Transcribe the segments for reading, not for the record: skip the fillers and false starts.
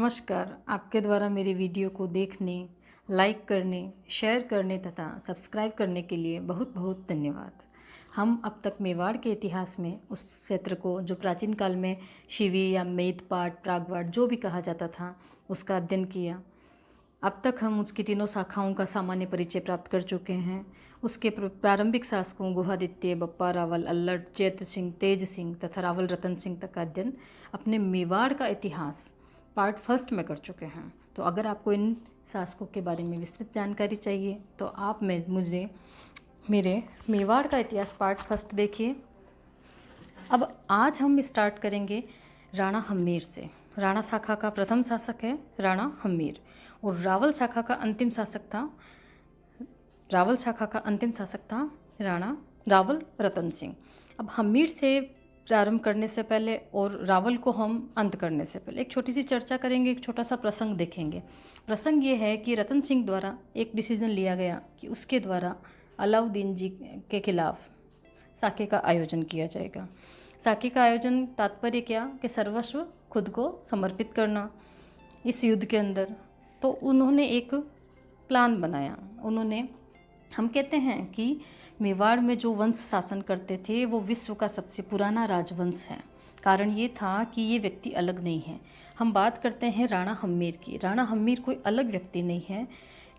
नमस्कार। आपके द्वारा मेरे वीडियो को देखने, लाइक करने, शेयर करने तथा सब्सक्राइब करने के लिए बहुत बहुत धन्यवाद। हम अब तक मेवाड़ के इतिहास में उस क्षेत्र को जो प्राचीन काल में शिवी या मेदपाट, प्रागवाट जो भी कहा जाता था, उसका अध्ययन किया। अब तक हम उसकी तीनों शाखाओं का सामान्य परिचय प्राप्त कर चुके हैं। उसके प्रारंभिक शासकों गुहादित्य, बप्पा रावल, अल्लड़, चैत्र सिंह, तेज सिंह तथा रावल रतन सिंह तक का अध्ययन अपने मेवाड़ का इतिहास पार्ट फर्स्ट में कर चुके हैं। तो अगर आपको इन शासकों के बारे में विस्तृत जानकारी चाहिए तो आप मुझे मेरे मेवाड़ का इतिहास पार्ट फर्स्ट देखिए। अब आज हम स्टार्ट करेंगे राणा हम्मीर से। राणा शाखा का प्रथम शासक है राणा हम्मीर और रावल शाखा का अंतिम शासक था राणा रावल रतन सिंह। अब हम्मीर से प्रारंभ करने से पहले और रावल को हम अंत करने से पहले एक छोटी सी चर्चा करेंगे, एक छोटा सा प्रसंग देखेंगे। प्रसंग ये है कि रतन सिंह द्वारा एक डिसीजन लिया गया कि उसके द्वारा अलाउद्दीन जी के खिलाफ साके का आयोजन किया जाएगा। साके का आयोजन तात्पर्य क्या कि सर्वस्व खुद को समर्पित करना इस युद्ध के अंदर। तो उन्होंने एक प्लान बनाया। हम कहते हैं कि मेवाड़ में जो वंश शासन करते थे वो विश्व का सबसे पुराना राजवंश है। कारण ये था कि ये व्यक्ति अलग नहीं है। हम बात करते हैं राणा हम्मीर की। राणा हम्मीर कोई अलग व्यक्ति नहीं है।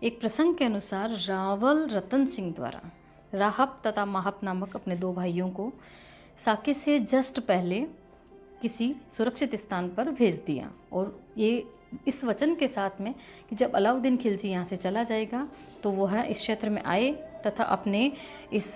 एक प्रसंग के अनुसार रावल रतन सिंह द्वारा राहप तथा माहप नामक अपने दो भाइयों को साके से जस्ट पहले किसी सुरक्षित स्थान पर भेज दिया और ये इस वचन के साथ में कि जब अलाउद्दीन खिलजी यहाँ से चला जाएगा तो वह इस क्षेत्र में आए तथा अपने इस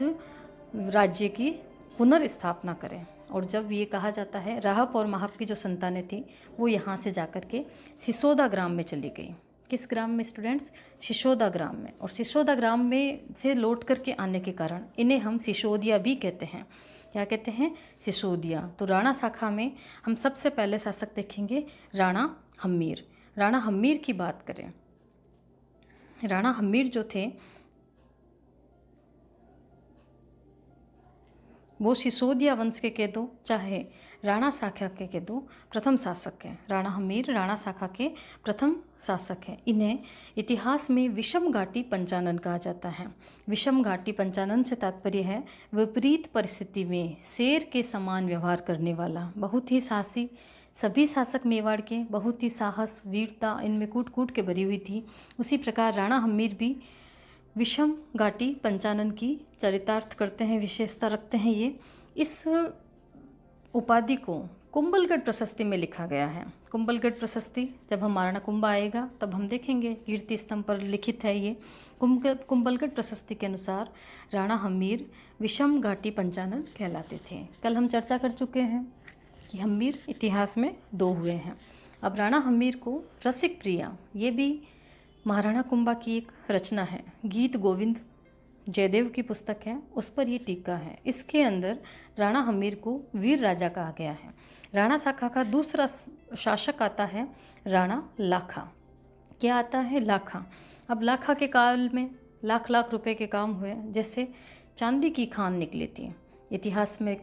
राज्य की पुनर्स्थापना करें। और जब ये कहा जाता है राहप और माहप की जो संतानें थी वो यहाँ से जाकर के सिसोदा ग्राम में चली गई। किस ग्राम में स्टूडेंट्स? सिसोदा ग्राम में। और सिसोदा ग्राम में से लौट करके आने के कारण इन्हें हम सिसोदिया भी कहते हैं। क्या कहते हैं? सिसोदिया। तो राणा शाखा में हम सबसे पहले शासक देखेंगे राणा हम्मीर। राणा हम्मीर की बात करें, राणा हम्मीर जो थे वो सिसोदिया वंश के कह दो चाहे राणा शाखा के कह दो प्रथम शासक हैं। राणा हम्मीर राणा शाखा के प्रथम शासक हैं। इन्हें इतिहास में विषम घाटी पंचानन कहा जाता है। विषम घाटी पंचानन से तात्पर्य है विपरीत परिस्थिति में शेर के समान व्यवहार करने वाला। बहुत ही साहसी सभी शासक मेवाड़ के बहुत ही साहस वीरता इनमें कूट कूट के भरी हुई थी। उसी प्रकार राणा हम्मीर भी विषम घाटी पंचानन की चरितार्थ करते हैं, विशेषता रखते हैं। ये इस उपाधि को कुंभलगढ़ प्रशस्ति में लिखा गया है। कुंभलगढ़ प्रशस्ति जब हम मारणा कुंभ आएगा तब हम देखेंगे, कीर्ति स्तंभ पर लिखित है ये। कुंभलगढ़ प्रशस्ति के अनुसार राणा हम्मीर विषम घाटी पंचानन कहलाते थे। कल हम चर्चा कर चुके हैं कि हम्मीर इतिहास में दो हुए हैं। अब राणा हम्मीर को रसिक प्रिया, ये भी महाराणा कुंभा की एक रचना है। गीत गोविंद जयदेव की पुस्तक है, उस पर ये टीका है। इसके अंदर राणा हम्मीर को वीर राजा कहा गया है। राणा शाखा का दूसरा शासक आता है राणा लाखा। क्या आता है? लाखा। अब लाखा के काल में लाख लाख रुपए के काम हुए, जैसे चांदी की खान निकली थी। इतिहास में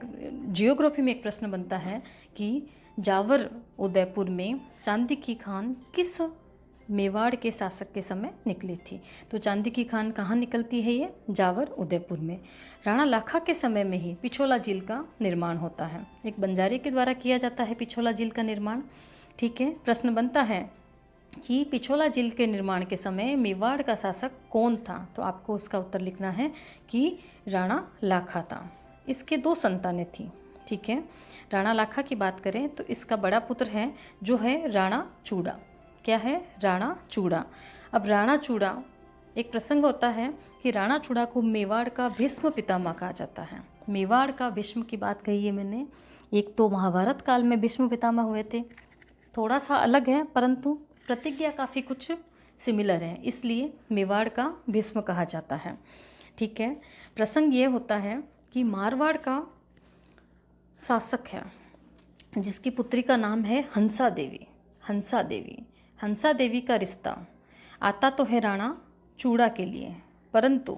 जियोग्राफी में एक प्रश्न बनता है कि जावर उदयपुर में चांदी की खान किस मेवाड़ के शासक के समय निकली थी? तो चांदी की खान कहाँ निकलती है? ये जावर उदयपुर में। राणा लाखा के समय में ही पिछोला झील का निर्माण होता है। एक बंजारे के द्वारा किया जाता है पिछोला झील का निर्माण। ठीक है, प्रश्न बनता है कि पिछोला झील के निर्माण के समय मेवाड़ का शासक कौन था? तो आपको उसका उत्तर लिखना है कि राणा लाखा था। इसके दो संतानें थी। ठीक है, राणा लाखा की बात करें तो इसका बड़ा पुत्र है जो है राणा चूड़ा। क्या है? राणा चूड़ा। अब राणा चूड़ा एक प्रसंग होता है कि राणा चूड़ा को मेवाड़ का भीष्म पितामह कहा जाता है। मेवाड़ का भीष्म की बात कही है मैंने। एक तो महाभारत काल में भीष्म पितामह हुए थे, थोड़ा सा अलग है परंतु प्रतिज्ञा काफ़ी कुछ सिमिलर है, इसलिए मेवाड़ का भीष्म कहा जाता है। ठीक है, प्रसंग ये होता है कि मारवाड़ का शासक है जिसकी पुत्री का नाम है हंसा देवी। हंसा देवी का रिश्ता आता तो है राणा चूड़ा के लिए, परंतु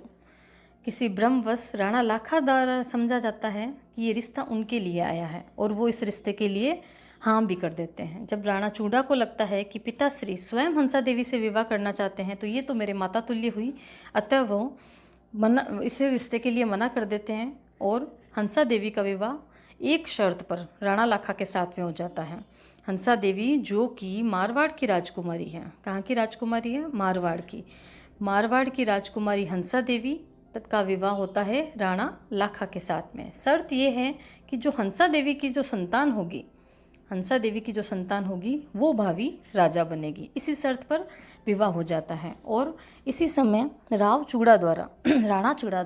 किसी भ्रमवश राणा लाखा द्वारा समझा जाता है कि ये रिश्ता उनके लिए आया है और वो इस रिश्ते के लिए हाँ भी कर देते हैं। जब राणा चूड़ा को लगता है कि पिताश्री स्वयं हंसा देवी से विवाह करना चाहते हैं तो ये तो मेरे माता तुल्य हुई, अतः वो मना इसे रिश्ते के लिए मना कर देते हैं और हंसा देवी का विवाह एक शर्त पर राणा लाखा के साथ में हो जाता है। हंसा देवी जो कि मारवाड़ की राजकुमारी है, कहाँ की राजकुमारी है? मारवाड़ की राजकुमारी हंसा देवी का विवाह होता है राणा लाखा के साथ में। शर्त ये है कि जो हंसा देवी की जो संतान होगी, हंसा देवी की जो संतान होगी वो भावी राजा बनेगी। इसी शर्त पर विवाह हो जाता है। और इसी समय राणा चूड़ा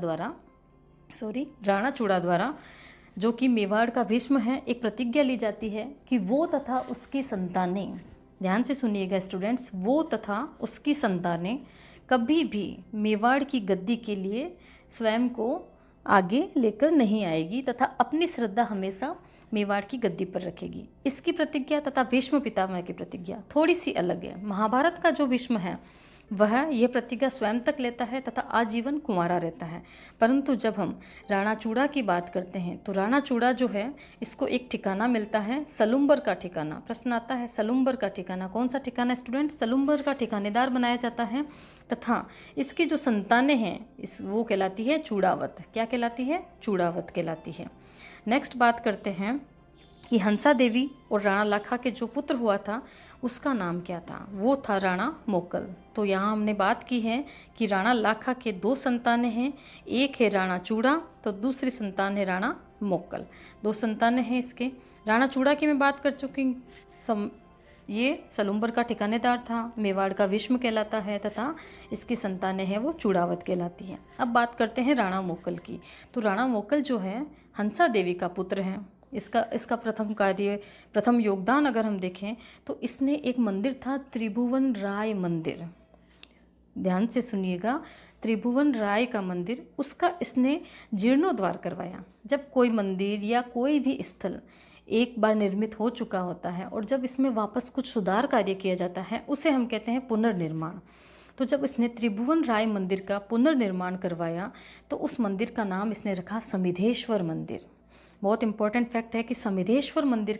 द्वारा जो कि मेवाड़ का भीष्म है, एक प्रतिज्ञा ली जाती है कि वो तथा उसकी संतानें, ध्यान से सुनिएगा स्टूडेंट्स, वो तथा उसकी संतानें कभी भी मेवाड़ की गद्दी के लिए स्वयं को आगे लेकर नहीं आएगी तथा अपनी श्रद्धा हमेशा मेवाड़ की गद्दी पर रखेगी। इसकी प्रतिज्ञा तथा भीष्म पितामह की प्रतिज्ञा थोड़ी सी अलग है। महाभारत का जो भीष्म है वह यह प्रतिज्ञा स्वयं तक लेता है तथा आजीवन कुंवारा रहता है। परंतु जब हम राणा चूड़ा की बात करते हैं तो राणा चूड़ा जो है इसको एक ठिकाना मिलता है, सलुम्बर का ठिकाना। प्रश्न आता है सलुम्बर का ठिकाना, कौन सा ठिकाना स्टूडेंट? सलुम्बर का ठिकानेदार बनाया जाता है तथा इसकी जो संतानें हैं वो कहलाती है चूड़ावत। क्या कहलाती है? चूड़ावत कहलाती है। नेक्स्ट बात करते हैं कि हंसा देवी और राणा लाखा के जो पुत्र हुआ था उसका नाम क्या था? वो था राणा मोकल। तो यहाँ हमने बात की है कि राणा लाखा के 2 संतानें हैं, एक है राणा चूड़ा तो दूसरी संतान है राणा मोकल। 2 संतानें हैं इसके। राणा चूड़ा की मैं बात कर चुकी ये सलुम्बर का ठिकानेदार था, मेवाड़ का भीष्म कहलाता है तथा इसकी संतानें हैं वो चूड़ावत कहलाती है। अब बात करते हैं राणा मोकल की। तो राणा मोकल जो है हंसा देवी का पुत्र है। इसका प्रथम योगदान अगर हम देखें तो इसने एक मंदिर था त्रिभुवन राय मंदिर, ध्यान से सुनिएगा, त्रिभुवन राय का मंदिर, उसका इसने जीर्णोद्धार करवाया। जब कोई मंदिर या कोई भी स्थल एक बार निर्मित हो चुका होता है और जब इसमें वापस कुछ सुधार कार्य किया जाता है उसे हम कहते हैं पुनर्निर्माण। तो जब इसने त्रिभुवन राय मंदिर का पुनर्निर्माण करवाया तो उस मंदिर का नाम इसने रखा समिधेश्वर मंदिर। बहुत इंपॉर्टेंट फैक्ट है कि समिधेश्वर मंदिर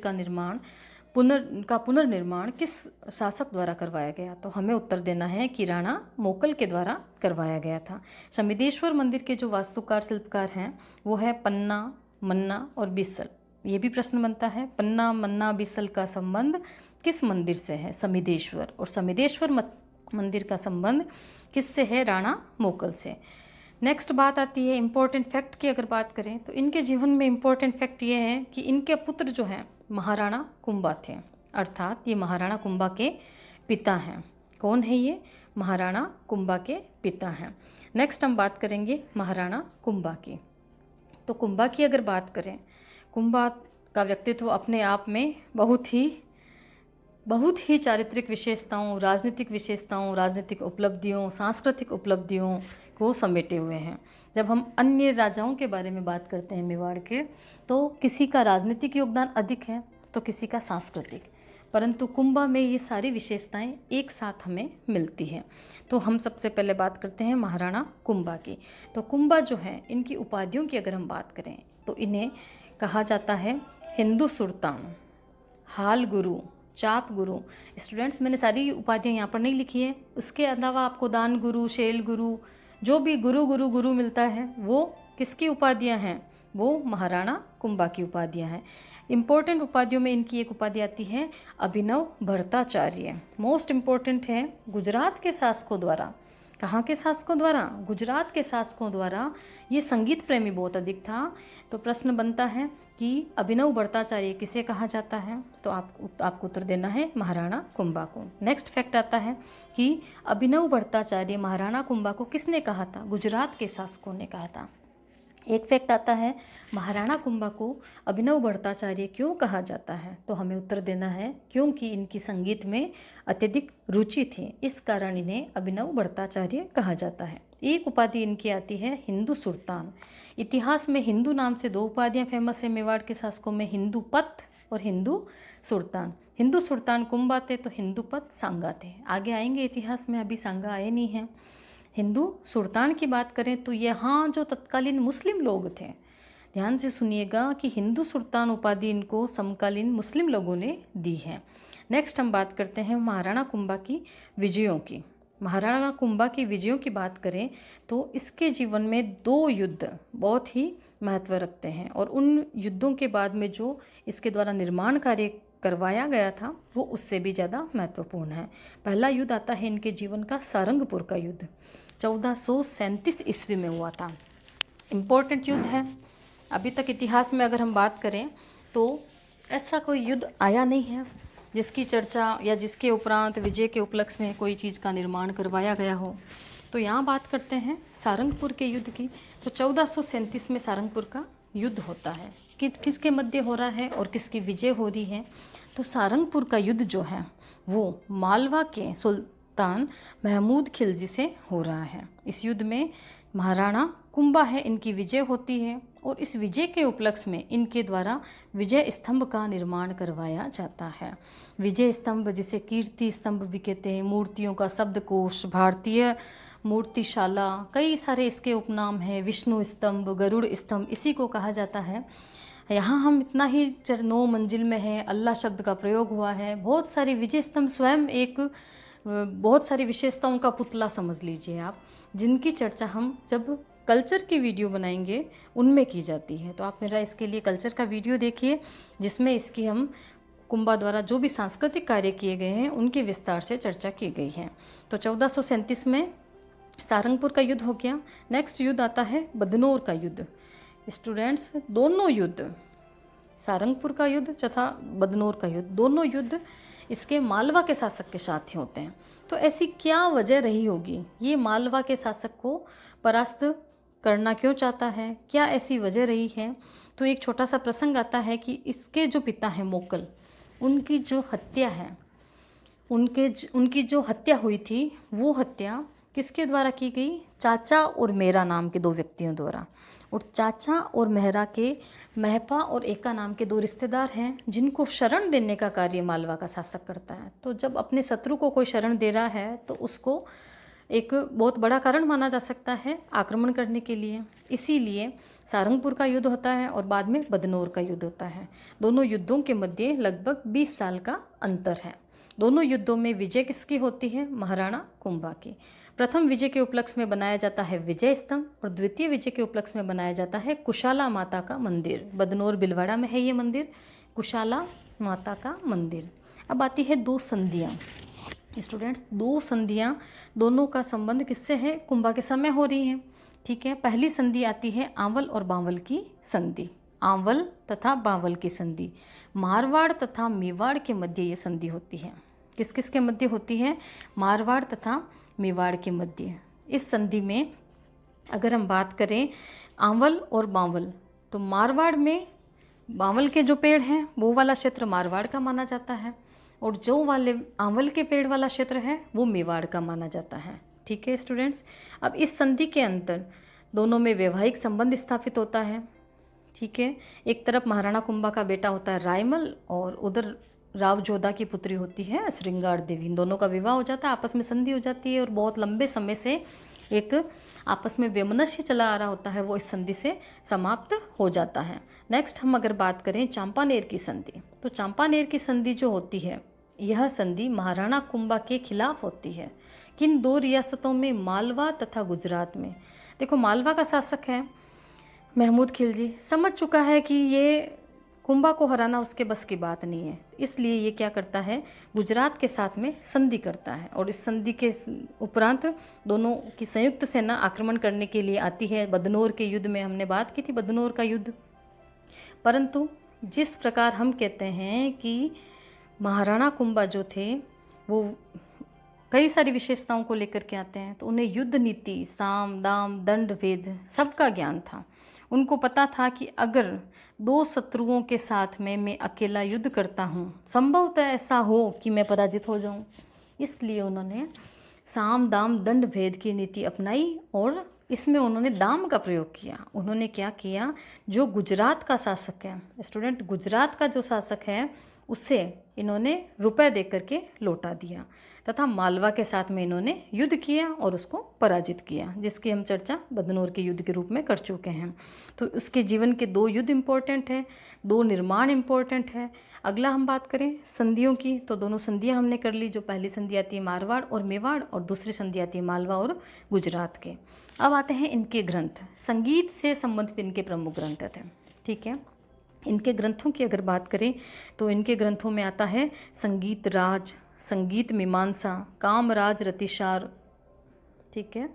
का पुनर्निर्माण किस शासक द्वारा करवाया गया? तो हमें उत्तर देना है कि राणा मोकल के द्वारा करवाया गया था। समिधेश्वर मंदिर के जो वास्तुकार शिल्पकार हैं वो है पन्ना, मन्ना और बिसल। ये भी प्रश्न बनता है, पन्ना, मन्ना, बिसल का संबंध किस मंदिर से है? समिधेश्वर। और समिधेश्वर मंदिर का संबंध किससे है? राणा मोकल से। नेक्स्ट बात आती है इम्पोर्टेंट फैक्ट की। अगर बात करें तो इनके जीवन में इम्पोर्टेंट फैक्ट ये है कि इनके पुत्र जो हैं महाराणा कुंभा थे, अर्थात ये महाराणा कुंभा के पिता हैं। कौन है ये? महाराणा कुंभा के पिता हैं। नेक्स्ट हम बात करेंगे महाराणा कुंभा की। तो कुंभा की अगर बात करें, कुंभा का व्यक्तित्व अपने आप में बहुत ही चारित्रिक विशेषताओं, राजनीतिक विशेषताओं, राजनीतिक उपलब्धियों, सांस्कृतिक उपलब्धियों को समेटे हुए हैं। जब हम अन्य राजाओं के बारे में बात करते हैं मेवाड़ के, तो किसी का राजनीतिक योगदान अधिक है तो किसी का सांस्कृतिक, परंतु कुंभा में ये सारी विशेषताएं एक साथ हमें मिलती हैं। तो हम सबसे पहले बात करते हैं महाराणा कुंभा की। तो कुंभा जो है, इनकी उपाधियों की अगर हम बात करें तो इन्हें कहा जाता है हिंदू सुल्तान, हाल गुरु, चाप गुरु। स्टूडेंट्स, मैंने सारी उपाधियाँ यहाँ पर नहीं लिखी है, उसके अलावा आपको दान गुरु, शैल गुरु, जो भी गुरु मिलता है वो किसकी उपाधियाँ हैं? वो महाराणा कुंभा की उपाधियाँ हैं। इम्पोर्टेंट उपाधियों में इनकी एक उपाधि आती है अभिनव भट्टाचार्य। मोस्ट इम्पोर्टेंट है गुजरात के शासकों द्वारा। कहाँ के शासकों द्वारा? गुजरात के शासकों द्वारा। ये संगीत प्रेमी बहुत अधिक था। तो प्रश्न बनता है कि अभिनव भट्टाचार्य किसे कहा जाता है? तो आपको उत्तर देना है महाराणा कुंभा को। नेक्स्ट फैक्ट आता है कि अभिनव भट्टाचार्य महाराणा कुंभा को किसने कहा था? गुजरात के शासकों ने कहा था। एक फैक्ट आता है महाराणा कुंभा को अभिनव भट्टाचार्य क्यों कहा जाता है? तो हमें उत्तर देना है क्योंकि इनकी संगीत में अत्यधिक रुचि थी, इस कारण इन्हें अभिनव भट्टाचार्य कहा जाता है। एक उपाधि इनकी आती है हिंदू सुल्तान। इतिहास में हिंदू नाम से 2 उपाधियाँ फेमस है मेवाड़ के शासकों में, हिंदू पत और हिंदू सुल्तान। हिंदू सुल्तान कुंभा थे तो हिंदू पत सांगा थे। आगे आएंगे इतिहास में, अभी सांगा आए नहीं हैं। हिंदू सुल्तान की बात करें तो यहाँ जो तत्कालीन मुस्लिम लोग थे, ध्यान से सुनिएगा कि हिंदू सुल्तान उपाधि इनको समकालीन मुस्लिम लोगों ने दी है। नेक्स्ट हम बात करते हैं महाराणा कुंभा की विजयों की। महाराणा कुंभा की विजयों की बात करें तो इसके जीवन में 2 युद्ध बहुत ही महत्व रखते हैं और उन युद्धों के बाद में जो इसके द्वारा निर्माण कार्य करवाया गया था वो उससे भी ज़्यादा महत्वपूर्ण है। पहला युद्ध आता है इनके जीवन का सारंगपुर का युद्ध, 1437 ईस्वी में हुआ था। इम्पोर्टेंट युद्ध है। अभी तक इतिहास में अगर हम बात करें तो ऐसा कोई युद्ध आया नहीं है जिसकी चर्चा या जिसके उपरांत विजय के उपलक्ष्य में कोई चीज़ का निर्माण करवाया गया हो। तो यहाँ बात करते हैं सारंगपुर के युद्ध की। तो 1437 में सारंगपुर का युद्ध होता है। किसके मध्य हो रहा है और किसकी विजय हो रही है? तो सारंगपुर का युद्ध जो है वो मालवा के सुल्तान महमूद खिलजी से हो रहा है। इस युद्ध में महाराणा कुंभा है इनकी विजय होती है और इस विजय के उपलक्ष्य में इनके द्वारा विजय स्तंभ का निर्माण करवाया जाता है। विजय स्तंभ जिसे कीर्ति स्तंभ भी कहते हैं, मूर्तियों का शब्दकोश, भारतीय मूर्तिशाला, कई सारे इसके उपनाम हैं, विष्णु स्तंभ, गरुड़ स्तंभ, इसी को कहा जाता है। यहाँ हम इतना ही 9 मंजिल में है, अल्लाह शब्द का प्रयोग हुआ है। बहुत सारी विजय स्तंभ स्वयं एक बहुत सारी विशेषताओं का पुतला समझ लीजिए आप, जिनकी चर्चा हम जब कल्चर की वीडियो बनाएंगे उनमें की जाती है। तो आप मेरा इसके लिए कल्चर का वीडियो देखिए जिसमें इसकी हम कुंभा द्वारा जो भी सांस्कृतिक कार्य किए गए हैं उनकी विस्तार से चर्चा की गई है। तो 1437 में सारंगपुर का युद्ध हो गया। नेक्स्ट युद्ध आता है बदनौर का युद्ध। स्टूडेंट्स, दोनों युद्ध, सारंगपुर का युद्ध तथा बदनौर का युद्ध, दोनों युद्ध इसके मालवा के शासक के साथ ही होते हैं। तो ऐसी क्या वजह रही होगी, ये मालवा के शासक को परास्त करना क्यों चाहता है, क्या ऐसी वजह रही है? तो एक छोटा सा प्रसंग आता है कि इसके जो पिता हैं मोकल, उनकी जो हत्या है, उनकी जो हत्या हुई थी वो हत्या किसके द्वारा की गई? चाचा और मेरा नाम के 2 व्यक्तियों द्वारा। और चाचा और मेहरा के महपा और एका नाम के 2 रिश्तेदार हैं जिनको शरण देने का कार्य मालवा का शासक करता है। तो जब अपने शत्रु को कोई शरण दे रहा है तो उसको एक बहुत बड़ा कारण माना जा सकता है आक्रमण करने के लिए। इसीलिए सारंगपुर का युद्ध होता है और बाद में बदनौर का युद्ध होता है। दोनों युद्धों के मध्य लगभग 20 साल का अंतर है। दोनों युद्धों में विजय किसकी होती है? महाराणा कुंभा की। प्रथम विजय के उपलक्ष्य में बनाया जाता है विजय स्तंभ और द्वितीय विजय के उपलक्ष्य में बनाया जाता है कुशाला माता का मंदिर। बदनौर भिलवाड़ा में है ये मंदिर, कुशाला माता का मंदिर। अब आती है 2 संधियाँ। स्टूडेंट्स, 2 संधियाँ, दोनों का संबंध किससे है? कुंभा के समय हो रही है। ठीक है, पहली संधि आती है आंवल और बावल की संधि। आंवल तथा बावल की संधि मारवाड़ तथा मेवाड़ के मध्य ये संधि होती है। किस किस के मध्य होती है? मारवाड़ तथा मेवाड़ के मध्य। इस संधि में अगर हम बात करें आंवल और बावल, तो मारवाड़ में बावल के जो पेड़ हैं वो वाला क्षेत्र मारवाड़ का माना जाता है और जो वाले आंवल के पेड़ वाला क्षेत्र है वो मेवाड़ का माना जाता है। ठीक है स्टूडेंट्स, अब इस संधि के अंतर दोनों में वैवाहिक संबंध स्थापित होता है। ठीक है, एक तरफ महाराणा कुंभा का बेटा होता है रायमल और उधर राव जोधा की पुत्री होती है श्रृंगार देवी। इन दोनों का विवाह हो जाता है, आपस में संधि हो जाती है और बहुत लंबे समय से एक आपस में वैमनस्य चला आ रहा होता है, वो इस संधि से समाप्त हो जाता है। नेक्स्ट हम अगर बात करें चांपानेर की संधि, तो चांपानेर की संधि जो होती है यह संधि महाराणा कुंभा के खिलाफ होती है। किन 2 रियासतों में? मालवा तथा गुजरात में। देखो, मालवा का शासक है महमूद खिलजी, समझ चुका है कि ये कुंभा को हराना उसके बस की बात नहीं है, इसलिए ये क्या करता है? गुजरात के साथ में संधि करता है और इस संधि के उपरांत दोनों की संयुक्त सेना आक्रमण करने के लिए आती है। बदनौर के युद्ध में हमने बात की थी, बदनौर का युद्ध। परंतु जिस प्रकार हम कहते हैं कि महाराणा कुंभा जो थे वो कई सारी विशेषताओं को लेकर के आते हैं, तो उन्हें युद्ध नीति, साम दाम दंड भेद सबका ज्ञान था। उनको पता था कि अगर 2 शत्रुओं के साथ में मैं अकेला युद्ध करता हूँ, संभवतः ऐसा हो कि मैं पराजित हो जाऊँ, इसलिए उन्होंने साम दाम दंड भेद की नीति अपनाई और इसमें उन्होंने दाम का प्रयोग किया। उन्होंने क्या किया? जो गुजरात का शासक है, स्टूडेंट, गुजरात का जो शासक है उससे इन्होंने रुपए दे करके लौटा दिया, तथा मालवा के साथ में इन्होंने युद्ध किया और उसको पराजित किया, जिसकी हम चर्चा बदनौर के युद्ध के रूप में कर चुके हैं। तो उसके जीवन के 2 युद्ध इम्पोर्टेंट है, 2 निर्माण इम्पोर्टेंट है। अगला हम बात करें संधियों की, तो दोनों संधियां हमने कर ली। जो पहली संधि आती है मारवाड़ और मेवाड़, और दूसरी संधि आती है मालवा और गुजरात के। अब आते हैं इनके ग्रंथ, संगीत से संबंधित इनके प्रमुख ग्रंथ थे। ठीक है, इनके ग्रंथों की अगर बात करें तो इनके ग्रंथों में आता है संगीत राज, संगीत मीमांसा, कामराज रतिसार, ठीक है,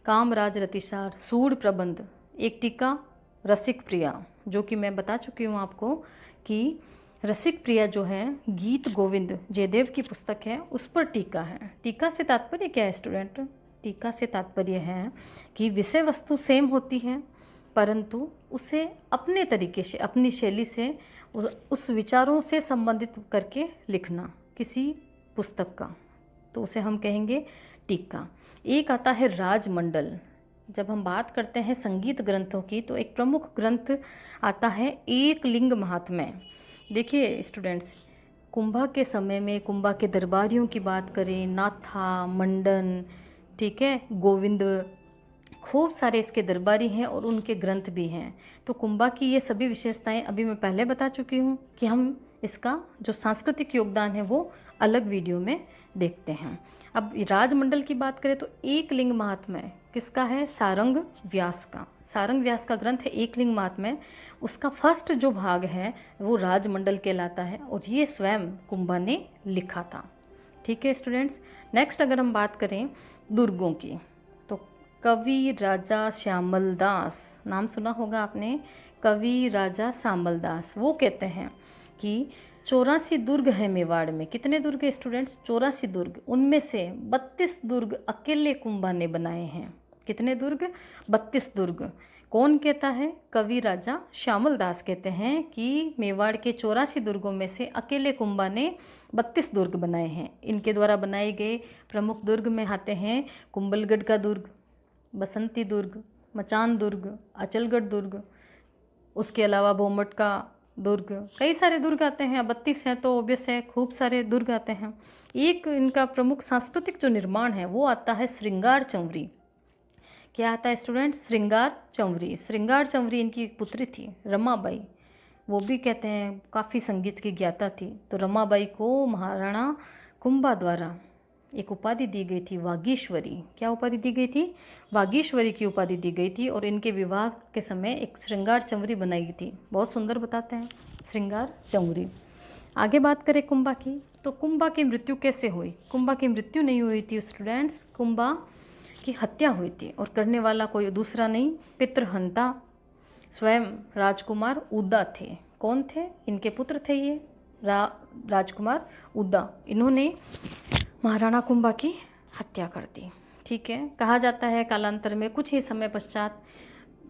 कामराज रतिसार, सूड प्रबंध, एक टीका रसिक प्रिया, जो कि मैं बता चुकी हूँ आपको कि रसिक प्रिया जो है गीत गोविंद जयदेव की पुस्तक है, उस पर टीका है। टीका से तात्पर्य क्या है स्टूडेंट? टीका से तात्पर्य है कि विषय वस्तु सेम होती है, परंतु उसे अपने तरीके से, अपनी शैली से, उस विचारों से संबंधित करके लिखना किसी पुस्तक का, तो उसे हम कहेंगे टीका। एक आता है राजमंडल। जब हम बात करते हैं संगीत ग्रंथों की, तो एक प्रमुख ग्रंथ आता है एक लिंग महात्म्य। देखिए स्टूडेंट्स, कुंभा के समय में कुंभा के दरबारियों की बात करें, नाथा, मंडन, ठीक है, गोविंद, खूब सारे इसके दरबारी हैं और उनके ग्रंथ भी हैं। तो कुंभा की ये सभी विशेषताएं अभी मैं पहले बता चुकी हूँ कि हम इसका जो सांस्कृतिक योगदान है वो अलग वीडियो में देखते हैं। अब राजमंडल की बात करें तो एक लिंग महात्म्य किसका है? सारंग व्यास का। सारंग व्यास का ग्रंथ है एक लिंग महात्म्य। उसका फर्स्ट जो भाग है वो राजमंडल कहलाता है और ये स्वयं कुंभा ने लिखा था। ठीक है स्टूडेंट्स, नेक्स्ट अगर हम बात करें दुर्गों की, तो कवि राजा श्यामल दास, नाम सुना होगा आपने, कवि राजा श्यामल दास, वो कहते हैं कि 84 दुर्ग है मेवाड़ में। कितने दुर्ग है स्टूडेंट्स? 84 दुर्ग। उनमें से 32 दुर्ग अकेले कुंभा ने बनाए हैं। कितने दुर्ग? 32 दुर्ग। कौन कहता है? कवि राजा श्यामल दास कहते हैं कि मेवाड़ के 84 दुर्गों में से अकेले कुंभा ने 32 दुर्ग बनाए हैं। इनके द्वारा बनाए गए प्रमुख दुर्ग में आते हैं कुंभलगढ़ का दुर्ग, बसंती दुर्ग, मचान दुर्ग, अचलगढ़ दुर्ग, उसके अलावा भोमट का दुर्ग, कई सारे दुर्ग आते हैं। 32 हैं तो ऑब्वियस है खूब सारे दुर्ग आते हैं। एक इनका प्रमुख सांस्कृतिक जो निर्माण है वो आता है श्रृंगार चंवरी। क्या आता है स्टूडेंट? श्रृंगार चंवरी। श्रृंगार चंवरी इनकी एक पुत्री थी रमाबाई, वो भी कहते हैं काफ़ी संगीत की ज्ञाता थी। तो रमाबाई को महाराणा कुंभा द्वारा एक उपाधि दी गई थी, वागीश्वरी। क्या उपाधि दी गई थी? वागीश्वरी की उपाधि दी गई थी और इनके विवाह के समय एक श्रृंगार चंवरी बनाई गई थी। बहुत सुंदर बताते हैं श्रृंगार चंवरी। आगे बात करें कुंभा की, तो कुंभा की मृत्यु कैसे हुई? कुंभा की मृत्यु नहीं हुई थी स्टूडेंट्स, कुंभा की हत्या हुई थी और करने वाला कोई दूसरा नहीं, पितृहंता स्वयं राजकुमार उदा थे। कौन थे? इनके पुत्र थे ये राजकुमार उदा। इन्होंने महाराणा कुंभा की हत्या कर दी। ठीक है, कहा जाता है कालांतर में कुछ ही समय पश्चात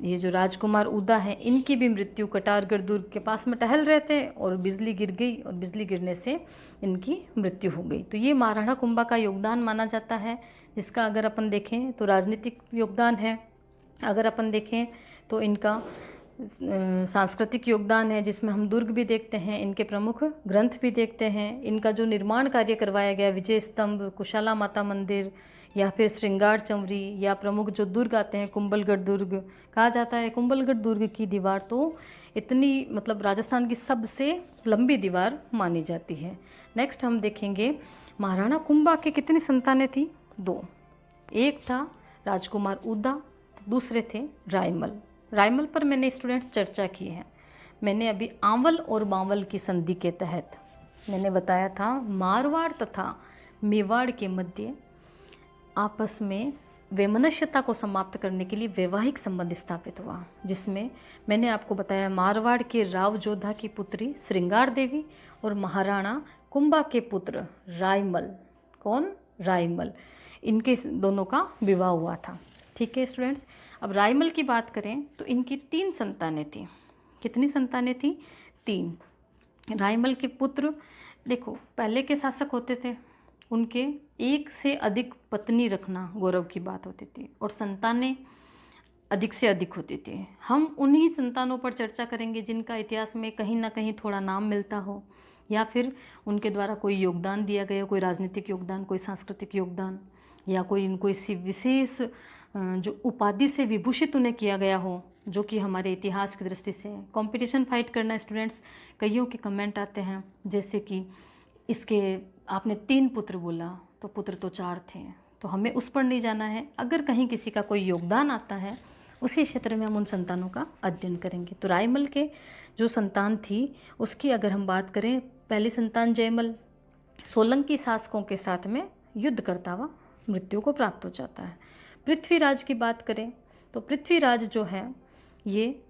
ये जो राजकुमार उदा है इनकी भी मृत्यु कटारगढ़ दुर्ग के पास में टहल रहे थे और बिजली गिर गई और बिजली गिरने से इनकी मृत्यु हो गई। तो ये महाराणा कुंभा का योगदान माना जाता है, जिसका अगर अपन देखें तो राजनीतिक योगदान है, अगर अपन देखें तो इनका सांस्कृतिक योगदान है, जिसमें हम दुर्ग भी देखते हैं, इनके प्रमुख ग्रंथ भी देखते हैं, इनका जो निर्माण कार्य करवाया गया, विजय स्तंभ, कुशाला माता मंदिर या फिर श्रृंगार चंवरी, या प्रमुख जो दुर्ग आते हैं कुंभलगढ़ दुर्ग। कहा जाता है कुंभलगढ़ दुर्ग की दीवार तो इतनी मतलब राजस्थान की सबसे लंबी दीवार मानी जाती है। नेक्स्ट हम देखेंगे महाराणा कुंभा के कितनी संतानें थी? 2। एक था राजकुमार उदा, तो दूसरे थे रायमल। रायमल पर मैंने स्टूडेंट्स चर्चा की है। मैंने अभी आंवल और बांवल की संधि के तहत मैंने बताया था मारवाड़ तथा मेवाड़ के मध्य आपस में वैमनस्यता को समाप्त करने के लिए वैवाहिक संबंध स्थापित हुआ, जिसमें मैंने आपको बताया मारवाड़ के राव जोधा की पुत्री श्रृंगार देवी और महाराणा कुंभा के पुत्र रायमल, कौन? रायमल, इनके दोनों का विवाह हुआ था। ठीक है स्टूडेंट्स, अब रायमल की बात करें तो इनकी 3 संतानें थी। कितनी संतानें थी? 3। रायमल के पुत्र, देखो पहले के शासक होते थे, उनके एक से अधिक पत्नी रखना गौरव की बात होती थी और संतानें अधिक से अधिक होती थी। हम उन्हीं संतानों पर चर्चा करेंगे जिनका इतिहास में कहीं ना कहीं थोड़ा नाम मिलता हो या फिर उनके द्वारा कोई योगदान दिया गया, कोई राजनीतिक योगदान, कोई सांस्कृतिक योगदान, या कोई इनको इसी विशेष जो उपाधि से विभूषित उन्हें किया गया हो, जो कि हमारे इतिहास की दृष्टि से। कंपटीशन फाइट करना स्टूडेंट्स, कईयों के कमेंट आते हैं, जैसे कि इसके आपने 3 पुत्र बोला, तो पुत्र तो 4 थे, तो हमें उस पर नहीं जाना है। अगर कहीं किसी का कोई योगदान आता है, उसी क्षेत्र में हम उन संतानों का अध्ययन करेंगे। तो रायमल के जो संतान थी उसकी अगर हम बात करें, पहली संतान जयमल सोलंकी शासकों के साथ में युद्ध करता हुआ मृत्यु को प्राप्त हो जाता है। पृथ्वीराज की बात करें तो पृथ्वीराज जो है, ये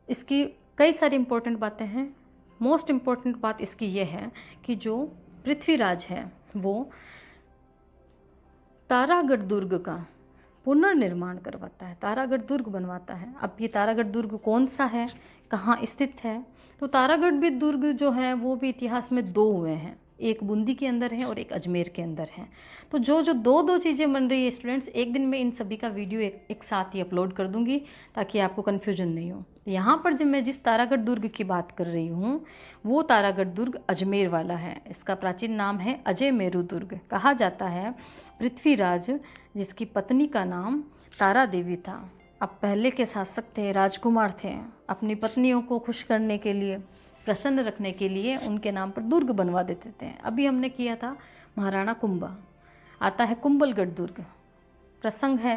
इसकी कई सारी इंपॉर्टेंट बातें हैं। मोस्ट इम्पॉर्टेंट बात इसकी ये है कि जो पृथ्वीराज है वो तारागढ़ दुर्ग का पुनर्निर्माण करवाता है, तारागढ़ दुर्ग बनवाता है। अब ये तारागढ़ दुर्ग कौन सा है, कहाँ स्थित है? तो तारागढ़ भी दुर्ग जो है वो भी इतिहास में 2 हुए हैं, एक बूंदी के अंदर है और एक अजमेर के अंदर है। तो जो जो 2 चीज़ें बन रही है स्टूडेंट्स, एक दिन में इन सभी का वीडियो एक साथ ही अपलोड कर दूंगी ताकि आपको कन्फ्यूजन नहीं हो। यहाँ पर जब मैं जिस तारागढ़ दुर्ग की बात कर रही हूँ वो तारागढ़ दुर्ग अजमेर वाला है। इसका प्राचीन नाम है अजय मेरू दुर्ग। कहा जाता है पृथ्वीराज, जिसकी पत्नी का नाम तारा देवी था। अब पहले के शासक थे, राजकुमार थे, अपनी पत्नियों को खुश करने के लिए, प्रसन्न रखने के लिए उनके नाम पर दुर्ग बनवा देते थे। अभी हमने किया था महाराणा कुंभा, आता है कुंभलगढ़ दुर्ग। प्रसंग है,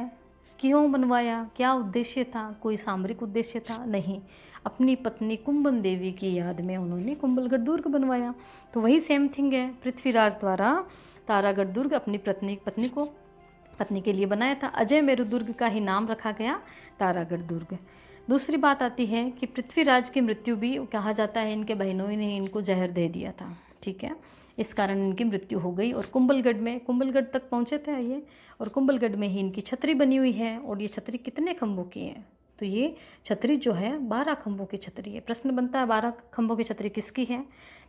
क्यों बनवाया, क्या उद्देश्य था? कोई सामरिक उद्देश्य था? नहीं, अपनी पत्नी कुंभन देवी की याद में उन्होंने कुंभलगढ़ दुर्ग बनवाया। तो वही सेम थिंग है, पृथ्वीराज द्वारा तारागढ़ दुर्ग अपनी पत्नी के लिए बनाया था। अजय मेरू दुर्ग का ही नाम रखा गया तारागढ़ दुर्ग। दूसरी बात आती है कि पृथ्वीराज की मृत्यु भी कहा जाता है इनके बहनों ने इनको जहर दे दिया था, ठीक है, इस कारण इनकी मृत्यु हो गई। और कुंभलगढ़ तक पहुँचे थे ये, और कुंभलगढ़ में ही इनकी छतरी बनी हुई है। और ये छतरी कितने खंभों की है? तो ये छतरी जो है 12 खंभों की छतरी है। प्रश्न बनता है 12 खंभों की छतरी किसकी है?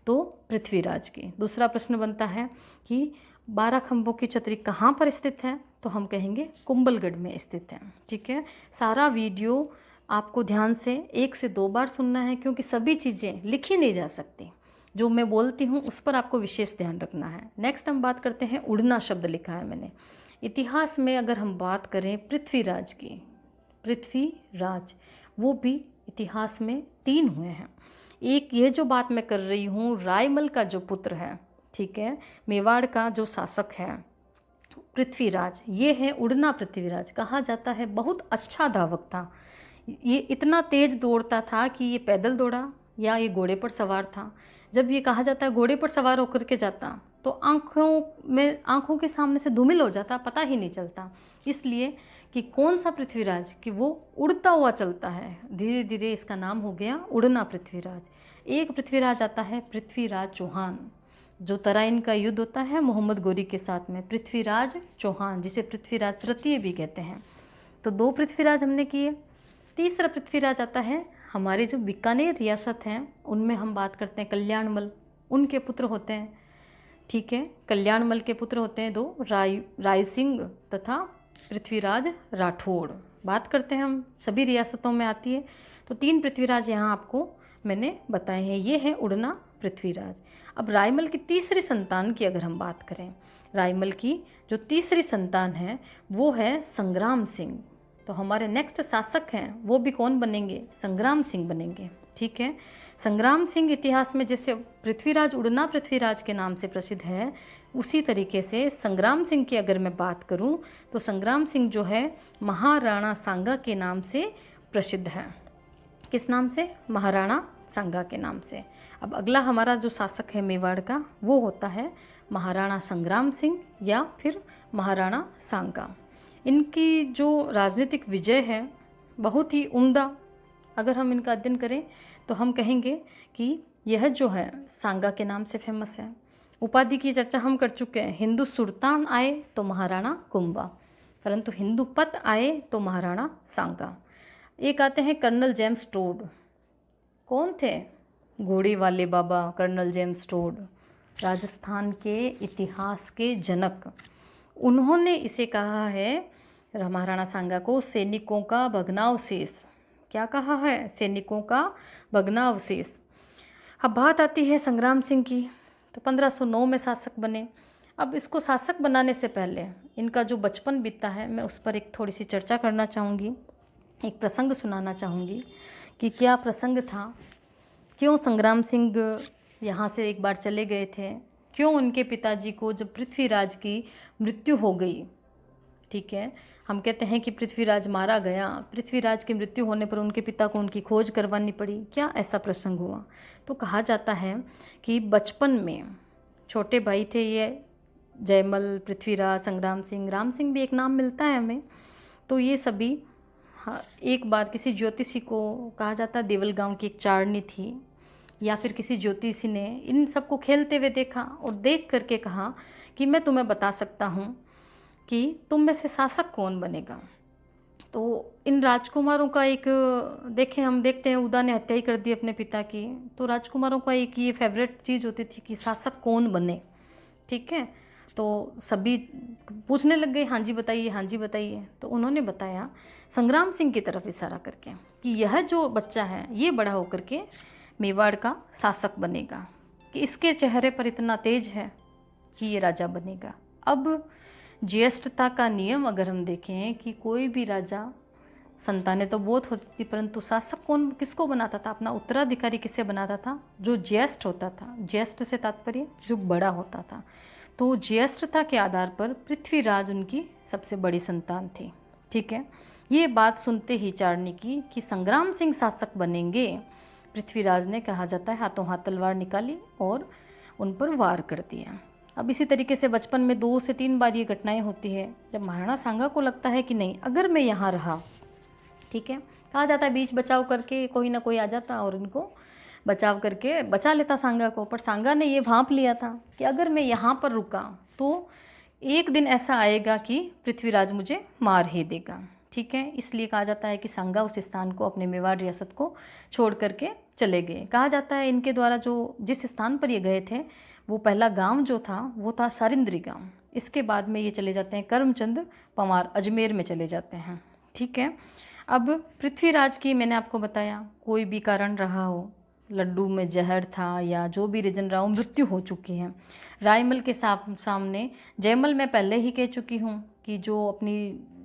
तो पृथ्वीराज की। दूसरा प्रश्न बनता है कि 12 खंभों की छतरी कहाँ पर स्थित है? तो हम कहेंगे कुंभलगढ़ में स्थित है, ठीक है। सारा वीडियो आपको ध्यान से 1 से 2 बार सुनना है, क्योंकि सभी चीज़ें लिखी नहीं जा सकती। जो मैं बोलती हूँ उस पर आपको विशेष ध्यान रखना है। नेक्स्ट हम बात करते हैं, उड़ना शब्द लिखा है मैंने। इतिहास में अगर हम बात करें पृथ्वीराज की, पृथ्वीराज वो भी इतिहास में 3 हुए हैं। एक ये जो बात मैं कर रही हूँ, रायमल का जो पुत्र है, ठीक है, मेवाड़ का जो शासक है पृथ्वीराज, ये है उड़ना पृथ्वीराज। कहा जाता है बहुत अच्छा धावक था। ये इतना तेज दौड़ता था कि ये पैदल दौड़ा या ये घोड़े पर सवार था। जब ये कहा जाता है घोड़े पर सवार होकर के जाता तो आँखों के सामने से धूमिल हो जाता, पता ही नहीं चलता। इसलिए कि कौन सा पृथ्वीराज, कि वो उड़ता हुआ चलता है। धीरे धीरे इसका नाम हो गया उड़ना पृथ्वीराज। एक पृथ्वीराज आता है पृथ्वीराज चौहान, जो तराइन का युद्ध होता है मोहम्मद गोरी के साथ में, पृथ्वीराज चौहान, जिसे पृथ्वीराज तृतीय भी कहते हैं। तो 2 पृथ्वीराज हमने किए। तीसरा पृथ्वीराज आता है हमारे जो बीकानेर रियासत हैं उनमें हम बात करते हैं कल्याणमल, उनके पुत्र होते हैं, ठीक है। कल्याणमल के पुत्र होते हैं 2, राय सिंह तथा पृथ्वीराज राठौड़। बात करते हैं हम, सभी रियासतों में आती है। तो 3 पृथ्वीराज यहाँ आपको मैंने बताए हैं, ये है उड़ना पृथ्वीराज। अब रायमल की तीसरी संतान की अगर हम बात करें, रायमल की जो तीसरी संतान है वो है संग्राम सिंह। तो हमारे नेक्स्ट शासक हैं वो भी कौन बनेंगे? संग्राम सिंह बनेंगे, ठीक है। संग्राम सिंह इतिहास में जैसे पृथ्वीराज उड़ना पृथ्वीराज के नाम से प्रसिद्ध है, उसी तरीके से संग्राम सिंह की अगर मैं बात करूं तो संग्राम सिंह जो है महाराणा सांगा के नाम से प्रसिद्ध है। किस नाम से? महाराणा सांगा के नाम से। अब अगला हमारा जो शासक है मेवाड़ का वो होता है महाराणा संग्राम सिंह या फिर महाराणा सांगा। इनकी जो राजनीतिक विजय है बहुत ही उम्दा, अगर हम इनका अध्ययन करें तो हम कहेंगे कि यह जो है सांगा के नाम से फेमस है। उपाधि की चर्चा हम कर चुके हैं, हिंदू सुल्तान आए तो महाराणा कुंभा, परंतु हिंदू पत आए तो महाराणा सांगा। एक आते हैं कर्नल जेम्स टोड। कौन थे? घोड़े वाले बाबा कर्नल जेम्स टोड, राजस्थान के इतिहास के जनक। उन्होंने इसे कहा है, महाराणा सांगा को, सैनिकों का भग्नावशेष। क्या कहा है? सैनिकों का भग्नावशेष। अब बात आती है संग्राम सिंह की। तो 1509 में शासक बने। अब इसको शासक बनाने से पहले इनका जो बचपन बीता है, मैं उस पर एक थोड़ी सी चर्चा करना चाहूँगी, एक प्रसंग सुनाना चाहूँगी कि क्या प्रसंग था, क्यों संग्राम सिंह यहाँ से एक बार चले गए थे, क्यों उनके पिताजी को जब पृथ्वीराज की मृत्यु हो गई, ठीक है, हम कहते हैं कि पृथ्वीराज मारा गया, पृथ्वीराज की मृत्यु होने पर उनके पिता को उनकी खोज करवानी पड़ी, क्या ऐसा प्रसंग हुआ। तो कहा जाता है कि बचपन में छोटे भाई थे ये जयमल, पृथ्वीराज, संग्राम सिंह, राम सिंह भी एक नाम मिलता है हमें। तो ये सभी, हाँ, एक बार किसी ज्योतिषी को, कहा जाता है देवल गांव की एक चारनी थी या फिर किसी ज्योतिषी ने इन सबको खेलते हुए देखा और देख करके कहा कि मैं तुम्हें बता सकता हूँ कि तुम में से शासक कौन बनेगा। तो इन राजकुमारों का एक, देखें हम देखते हैं उदा ने हत्या ही कर दी अपने पिता की, तो राजकुमारों का एक ये फेवरेट चीज़ होती थी कि शासक कौन बने, ठीक है। तो सभी पूछने लग गए, हाँ जी बताइए, हाँ जी बताइए। तो उन्होंने बताया संग्राम सिंह की तरफ इशारा करके कि यह जो बच्चा है ये बड़ा होकर के मेवाड़ का शासक बनेगा, कि इसके चेहरे पर इतना तेज है कि ये राजा बनेगा। अब ज्येष्ठता का नियम अगर हम देखें कि कोई भी राजा, संतानें तो बहुत होती थी परंतु शासक कौन किसको बनाता था, अपना उत्तराधिकारी किसे बनाता था, जो ज्येष्ठ होता था। ज्येष्ठ से तात्पर्य जो बड़ा होता था। तो ज्येष्ठता के आधार पर पृथ्वीराज उनकी सबसे बड़ी संतान थी, ठीक है। ये बात सुनते ही चारनी की कि संग्राम सिंह शासक बनेंगे, पृथ्वीराज ने, कहा जाता है, हाथों हाथ तलवार निकाली और उन पर वार कर दिया। अब इसी तरीके से बचपन में 2 से 3 बार ये घटनाएं होती है जब महाराणा सांगा को लगता है कि नहीं, अगर मैं यहाँ रहा, ठीक है, कहा जाता है बीच बचाव करके कोई ना कोई आ जाता और इनको बचाव करके बचा लेता सांगा को। पर सांगा ने ये भांप लिया था कि अगर मैं यहाँ पर रुका तो एक दिन ऐसा आएगा कि पृथ्वीराज मुझे मार ही देगा, ठीक है। इसलिए कहा जाता है कि सांगा उस स्थान को, अपने मेवाड़ रियासत को छोड़ करके चले गए। कहा जाता है इनके द्वारा जो जिस स्थान पर ये गए थे वो पहला गांव जो था वो था सारिंद्री गांव। इसके बाद में ये चले जाते हैं करमचंद पंवार, अजमेर में चले जाते हैं, ठीक है। अब पृथ्वीराज की, मैंने आपको बताया, कोई भी कारण रहा हो, लड्डू में जहर था या जो भी रीजन रहा हो, मृत्यु हो चुकी है। रायमल के सामने, जयमल मैं पहले ही कह चुकी हूँ कि जो अपनी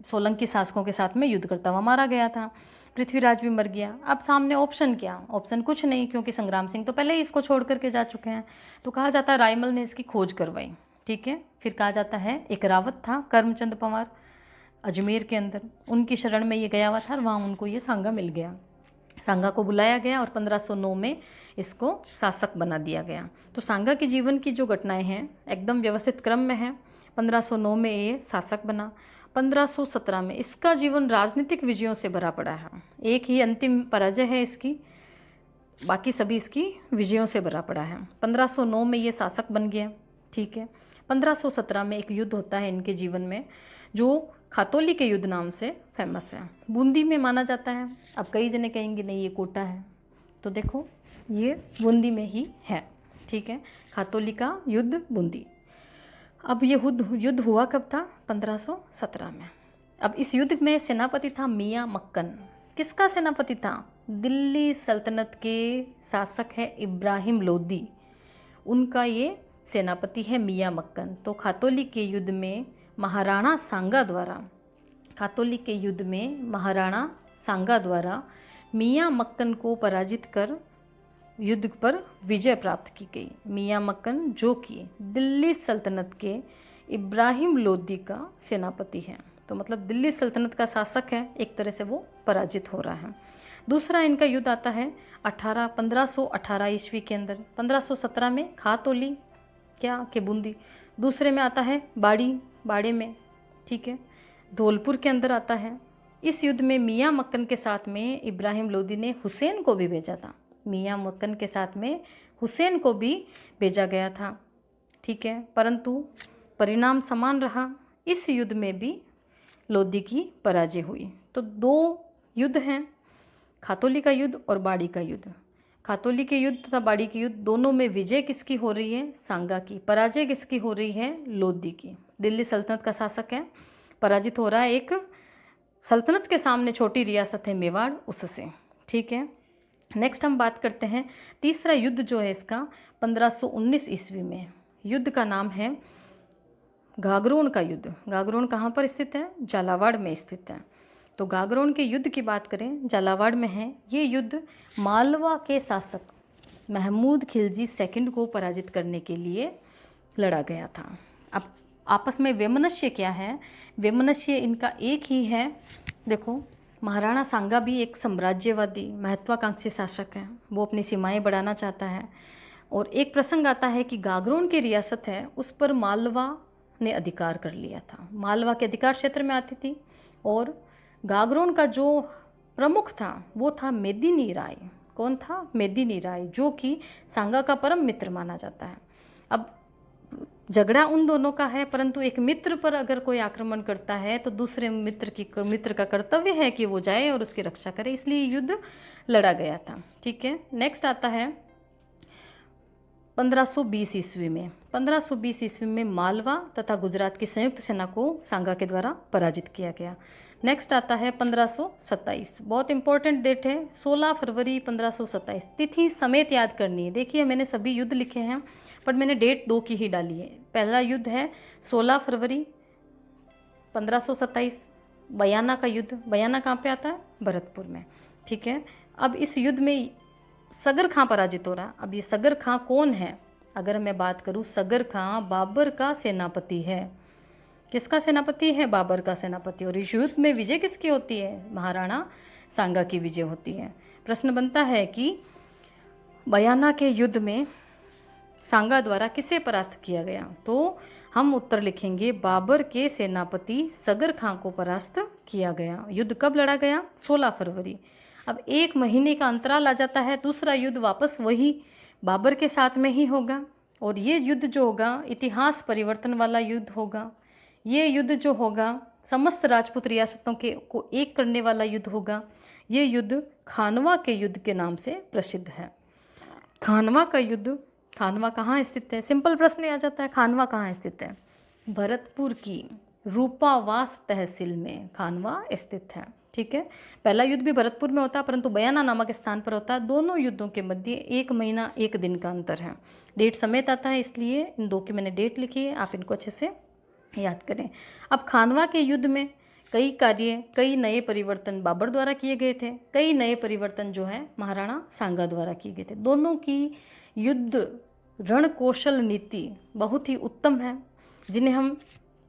सोलंकी शासकों के साथ में युद्ध करता हुआ मारा गया था। पृथ्वीराज भी मर गया। अब सामने ऑप्शन क्या, ऑप्शन कुछ नहीं, क्योंकि संग्राम सिंह तो पहले ही इसको छोड़ करके जा चुके हैं। तो कहा जाता है रायमल ने इसकी खोज करवाई, ठीक है। फिर कहा जाता है एक रावत था करमचंद पंवार अजमेर के अंदर, उनकी शरण में ये गया हुआ था और वहाँ उनको ये सांगा मिल गया। सांगा को बुलाया गया और 1509 में इसको शासक बना दिया गया। तो सांगा के जीवन की जो घटनाएं हैं एकदम व्यवस्थित क्रम में है। 1509 में ये शासक बना। 1517 में इसका जीवन राजनीतिक विजयों से भरा पड़ा है। एक ही अंतिम पराजय है इसकी, बाकी सभी इसकी विजयों से भरा पड़ा है। 1509 में ये शासक बन गया, ठीक है। 1517 में एक युद्ध होता है इनके जीवन में जो खातौली के युद्ध नाम से फेमस है, बूंदी में माना जाता है। अब कई जने कहेंगे नहीं ये कोटा है, तो देखो ये बूंदी में ही है, ठीक है। खातौली का युद्ध बूंदी। अब ये युद्ध हुआ कब था, 1517 में। अब इस युद्ध में सेनापति था मियाँ मक्कन। किसका सेनापति था, दिल्ली सल्तनत के शासक है इब्राहिम लोदी, उनका ये सेनापति है मियाँ मक्कन। तो खातौली के युद्ध में महाराणा सांगा द्वारा, खातौली के युद्ध में महाराणा सांगा द्वारा मियाँ मक्कन को पराजित कर युद्ध पर विजय प्राप्त की गई। मियाँ मक्कन जो कि दिल्ली सल्तनत के इब्राहिम लोदी का सेनापति है, तो मतलब दिल्ली सल्तनत का शासक है, एक तरह से वो पराजित हो रहा है। दूसरा इनका युद्ध आता है 1518 ईस्वी के अंदर। 1517 में खातौली क्या के बूंदी, दूसरे में आता है बाड़े में, ठीक है, धौलपुर के अंदर आता है। इस युद्ध में मियाँ मक्कन के साथ में इब्राहिम लोदी ने हुसैन को भी भेजा था, मियाँ मक्कन के साथ में हुसैन को भी भेजा गया था, ठीक है, परंतु परिणाम समान रहा। इस युद्ध में भी लोदी की पराजय हुई। तो 2 युद्ध हैं, खातौली का युद्ध और बाड़ी का युद्ध। खातौली के युद्ध तथा बाड़ी के युद्ध दोनों में विजय किसकी हो रही है, सांगा की। पराजय किसकी हो रही है, लोदी की। दिल्ली सल्तनत का शासक है, पराजित हो रहा है एक सल्तनत के सामने छोटी रियासत है मेवाड़, उससे, ठीक है। नेक्स्ट हम बात करते हैं तीसरा युद्ध जो है इसका 1519 ईस्वी में। युद्ध का नाम है गागरोन का युद्ध। गागरोन कहाँ पर स्थित है? झालावाड़ में स्थित है। तो गागरोन के युद्ध की बात करें, झालावाड़ में है। ये युद्ध मालवा के शासक महमूद खिलजी सेकंड को पराजित करने के लिए लड़ा गया था। अब आपस में वैमनस्य क्या है? वैमनस्य इनका एक ही है। देखो, महाराणा सांगा भी एक साम्राज्यवादी महत्वाकांक्षी शासक है, वो अपनी सीमाएं बढ़ाना चाहता है। और एक प्रसंग आता है कि गागरोन की रियासत है उस पर मालवा ने अधिकार कर लिया था, मालवा के अधिकार क्षेत्र में आती थी। और गागरोन का जो प्रमुख था वो था मेदिनी राय। कौन था? मेदिनी राय, जो कि सांगा का परम मित्र माना जाता है। अब झगड़ा उन दोनों का है, परंतु एक मित्र पर अगर कोई आक्रमण करता है तो दूसरे मित्र का कर्तव्य है कि वो जाए और उसकी रक्षा करे, इसलिए युद्ध लड़ा गया था। ठीक है, नेक्स्ट आता है 1520 ईस्वी में। 1520 ईस्वी में मालवा तथा गुजरात की संयुक्त सेना को सांगा के द्वारा पराजित किया गया। नेक्स्ट आता है 1527, बहुत इंपॉर्टेंट डेट है, 16 फरवरी 1527। तिथि समेत याद करनी है। देखिए, मैंने सभी युद्ध लिखे हैं पर मैंने डेट 2 की ही डाली है। पहला युद्ध है 16 फरवरी 1527, बयाना का युद्ध। बयाना कहाँ पे आता है? भरतपुर में। ठीक है, अब इस युद्ध में सगर खां पराजित हो रहा। अब ये सगर खां कौन है? अगर मैं बात करूँ, सगर खां बाबर का सेनापति है। किसका सेनापति है? बाबर का सेनापति। और इस युद्ध में विजय किसकी होती है? महाराणा सांगा की विजय होती है। प्रश्न बनता है कि बयाना के युद्ध में सांगा द्वारा किसे परास्त किया गया? तो हम उत्तर लिखेंगे बाबर के सेनापति सगर खां को परास्त किया गया। युद्ध कब लड़ा गया? 16 फरवरी। अब 1 महीने का अंतराल आ जाता है, दूसरा युद्ध वापस वही बाबर के साथ में ही होगा। और ये युद्ध जो होगा इतिहास परिवर्तन वाला युद्ध होगा। ये युद्ध जो होगा समस्त राजपूत रियासतों को एक करने वाला युद्ध होगा। ये युद्ध खानवा के युद्ध के नाम से प्रसिद्ध है। खानवा का युद्ध, खानवा कहाँ स्थित है? सिंपल प्रश्न आ जाता है, खानवा कहाँ स्थित है? भरतपुर की रूपावास तहसील में खानवा स्थित है। ठीक है, पहला युद्ध भी भरतपुर में होता है परंतु बयाना नामक स्थान पर होता है। दोनों युद्धों के मध्य 1 महीना 1 दिन का अंतर है। डेट समेत आता है, इसलिए इन 2 की मैंने डेट लिखी है, आप इनको अच्छे से याद करें। अब खानवा के युद्ध में कई नए परिवर्तन बाबर द्वारा किए गए थे, कई नए परिवर्तन जो है महाराणा सांगा द्वारा किए गए थे। दोनों की युद्ध रण कौशल नीति बहुत ही उत्तम है, जिन्हें हम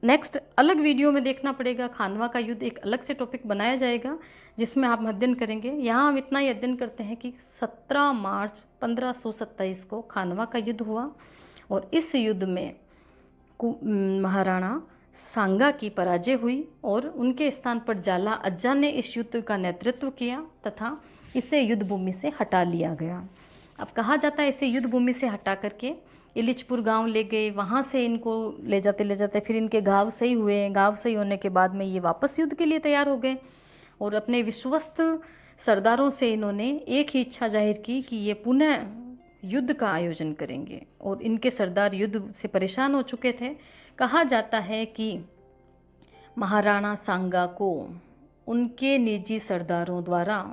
नेक्स्ट अलग वीडियो में देखना पड़ेगा। खानवा का युद्ध एक अलग से टॉपिक बनाया जाएगा जिसमें आप अध्ययन करेंगे। यहाँ हम इतना ही अध्ययन करते हैं कि 17 मार्च 1527 को खानवा का युद्ध हुआ और इस युद्ध में महाराणा सांगा की पराजय हुई और उनके स्थान पर जाला अज्जा ने इस युद्ध का नेतृत्व किया तथा इसे युद्ध भूमि से हटा लिया गया। अब कहा जाता है इसे युद्ध भूमि से हटा करके इलिचपुर गांव ले गए, वहाँ से इनको ले जाते फिर इनके घाव सही हुए। घाव सही होने के बाद में ये वापस युद्ध के लिए तैयार हो गए और अपने विश्वस्त सरदारों से इन्होंने एक ही इच्छा जाहिर की कि ये पुनः युद्ध का आयोजन करेंगे। और इनके सरदार युद्ध से परेशान हो चुके थे। कहा जाता है कि महाराणा सांगा को उनके निजी सरदारों द्वारा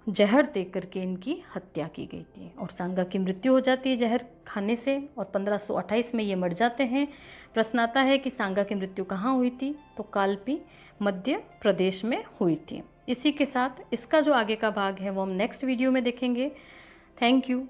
जहर दे करके इनकी हत्या की गई थी और सांगा की मृत्यु हो जाती है जहर खाने से और 1528 में ये मर जाते हैं। प्रश्न आता है कि सांगा की मृत्यु कहाँ हुई थी? तो कालपी मध्य प्रदेश में हुई थी। इसी के साथ इसका जो आगे का भाग है वो हम नेक्स्ट वीडियो में देखेंगे। Thank you.